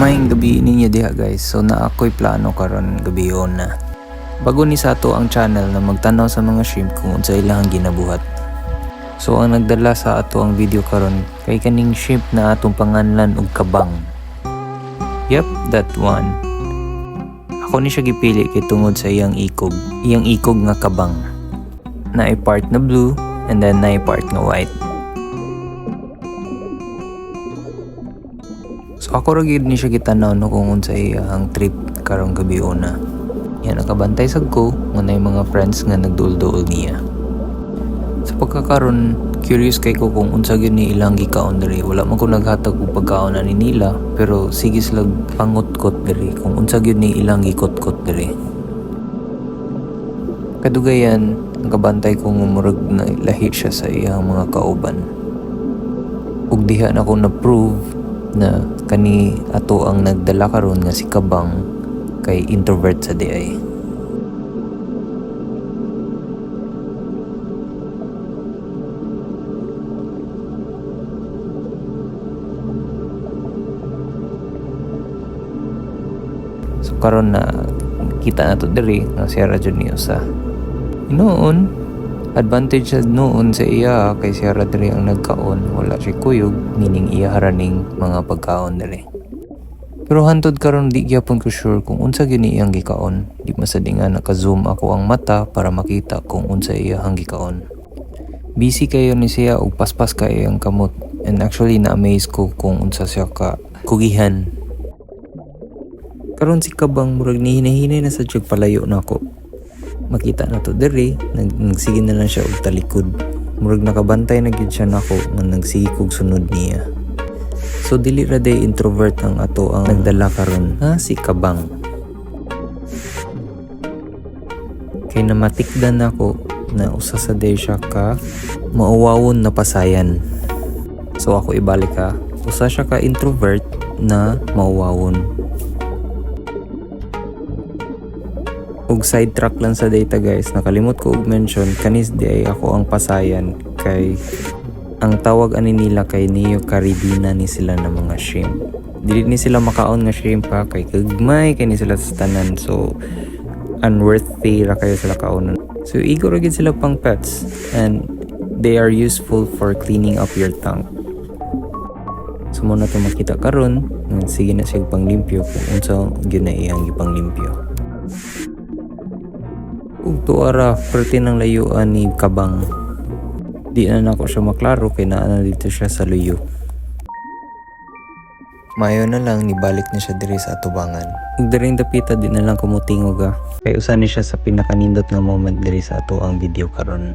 Maayong gabi ninyo diha guys. So na ako'y plano karon gabiyon na. Bago ni sa ato ang channel na magtanaw sa mga shrimp kung unsa ilang ginabuhat. So ang nagdala sa ato ang video karon kay kaning shrimp na atong panganlan og kabang. Yep, that one. Ako ni siya gipili kay tungod sa iyang ikog nga kabang. Na part na blue and then na part nga white. So ako ra gid ni siya gitanaw no kung unsa iyang trip karong gabi una. Yan nakabantay sad ko ngunay mga friends nga nagduol-duol niya. Sa pagkakaron curious kay ko kung unsa gyud ni ilang gikaon diri. Wala man ko naghatag og pagkaon ani nila pero sige sila pangutkot diri kung unsa gyud ni ilang gikotkot diri. Kadugayan nakabantay ko murag na lahi siya sa iyang mga kauban. Ug diha na ko na prove na kani ato ang nagdala karon nga si Kabang kay introvert sa diay. So karon na kita na to diri nga si Radyo ni usa. Noon advantage noon sa iya kay si Radri ang nagkaon, wala siya kuyog, meaning iya haraning mga pagkaon diri. Pero hantod karon di gyapon ko sure kung unsa gyud ni iyang gikaon. Di masadi nga naka-zoom ako ang mata para makita kung unsa iya ang gikaon. Busy kayo ni siya og paspas kay ang kamot, and actually na-amaze ko kung unsa siya ka kugihan. Karon si Kabang murag ni hinahinay na sa jug palayo nako. Makita na to diri, nagsige na lang siya og talikod. Murag nakabantay na gyud siya nako nga nagsige kog sunod niya. So dili ra day introvert ang ato ang nagdala karon, si Kabang. Kay namatikdan nako na usa sa day siya ka mauwawon na pasayan. So ako ibalik ha, usa siya ka introvert na mauwawon. Og sidetrack lang sa data guys, nakalimot ko og mention kanis di ay ako ang pasayan kay ang tawag ani nila kay Neo Caribina ni sila na mga shrimp. Dili ni sila makaon nga shrimp ha kay kagmay kay ni sila sa tanan, so unworthy ra kayo sila kaonon. So igor gid sila pang pets and they are useful for cleaning up your tank. So mo na to makita karon, sige na siya panglimpyo kung unsa gyud na iyang gipanglimpyo. Ug tuara perti ng layuan ni Kabang. Di na nako siya maklaro kay naa na dito siya sa luyo. Mayo na lang nibalik na siya diri sa atubangan. Ug diring dapita di na lang kumutingog kay usa ni siya sa pinakanindot nga moment diri sa ato ang video karon.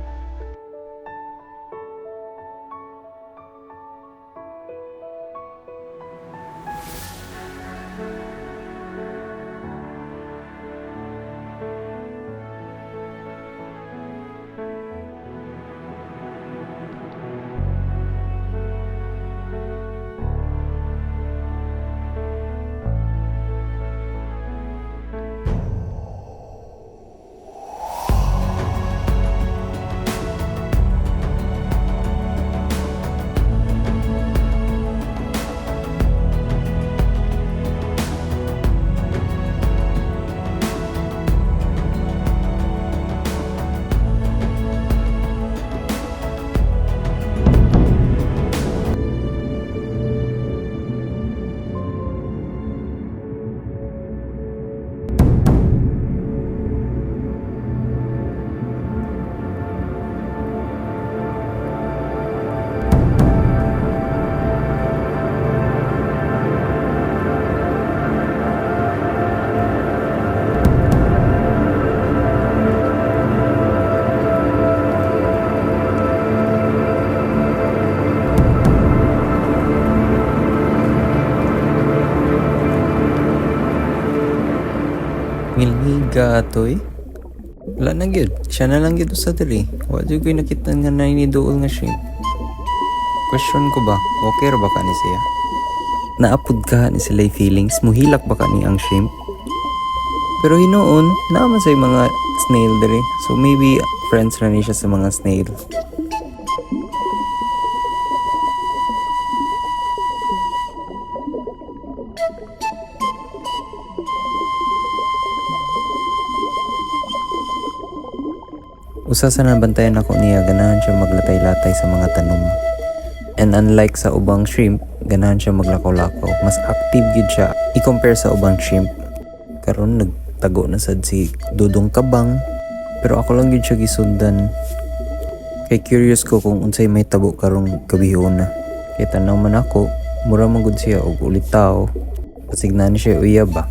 Ngilngiga atoy. Wala na gyud. Siya na lang gyud sa diri. Wa jud ko'y nakita nga nainiduol nga shrimp. Question ko ba, okay ra ba ka ni siya? Naapod ka ni sila'y feelings, muhilak ba ka ni ang shrimp? Pero hinoon, naman sa mga snail diri. So maybe friends na ni siya sa mga snail. Usa sa nabantayan ako niya, ganahan siya maglatay-latay sa mga tanom. And unlike sa ubang shrimp, ganahan siya maglakaw-lakaw. Mas active yun siya i-compare sa ubang shrimp. Karon nagtago na sad si Dudong Kabang, pero ako lang yun siya gisundan. Kay curious ko kung unsay may tabo karong gabihon na. Kaya tanaw man ako, mura man gud siya og ulit tao. Pasignan siya uyab ba.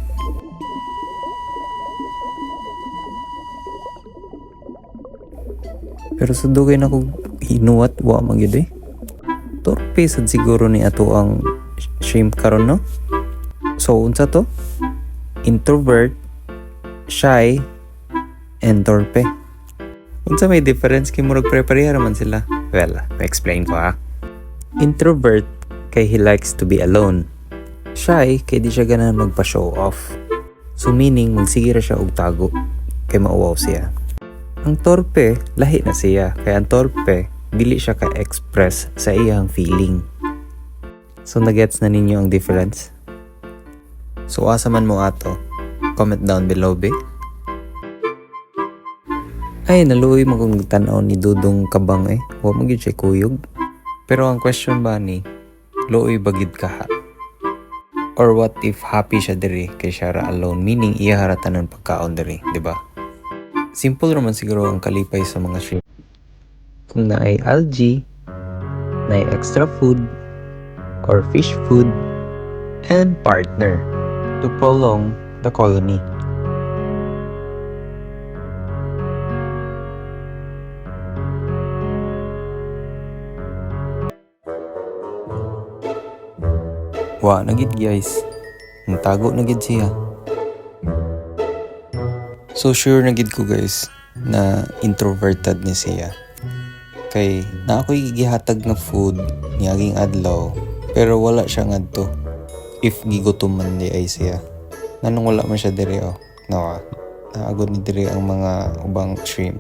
Pero sa dugay na ko hinuwat, wa man gyud eh. Torpe sad siguro ni ato ang shrimp karon no? So unsa to? Introvert, shy, and torpe. Unsa may difference kay murag pare-pareha man sila? Well, explain ko ha. Introvert kay he likes to be alone. Shy kay di siya ganahan magpa-show off. So meaning magsige ra siya og tago kay mauwaw siya. Ang torpe, lahi na siya. Kaya ang torpe, dili siya ka-express sa iyang feeling. So, nagets na ninyo ang difference? So, asa man mo ato? Comment down below, be. Ay, naluoy mo kung tanaw ni Dudong Kabang eh. Huwag magiging siya kuyog. Pero ang question ba ni, luoy bagid ka ha? Or what if happy siya diri kay siya ra alone? Meaning, iya haratan ng pagkaon diri, di ba? Simple naman siguro ang kalipay sa mga shrimp. Kung na ay algae, na ay extra food, or fish food, and partner to prolong the colony. Wa, nagid guys. Natago nagid siya. So sure na gid ko guys na introverted ni siya. Kay na ako'y gihatag nga food niyaging adlaw pero wala siya ngadto. If gigutom man di ay siya. Nanong wala man siya diri oh. Nawa. Naagod ni diri ang mga ubang shrimp.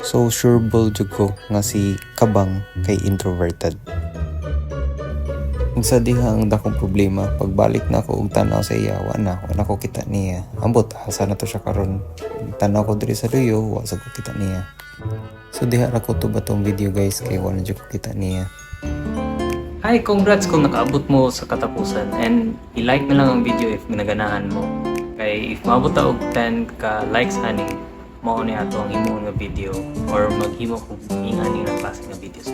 So sure jud ko nga si Kabang kay introverted. Sa diha ang dakong problema, pagbalik na ako og tanaw sa iya, wala ko kita niya. Ambot, asa na to siya karon. Tanaw ko diri sa duyo, wa sa ko kita niya. So diha ra ko to ba tong video guys, kay wala jud ko kita niya. Hi, congrats kung nakaabot mo sa katapusan and i-like na lang ang video if ginaganahan mo. Kay if maabot og 10 ka likes ani, mao ni ato ang imo nga video or maghimo kog ingani nga klase nga videos.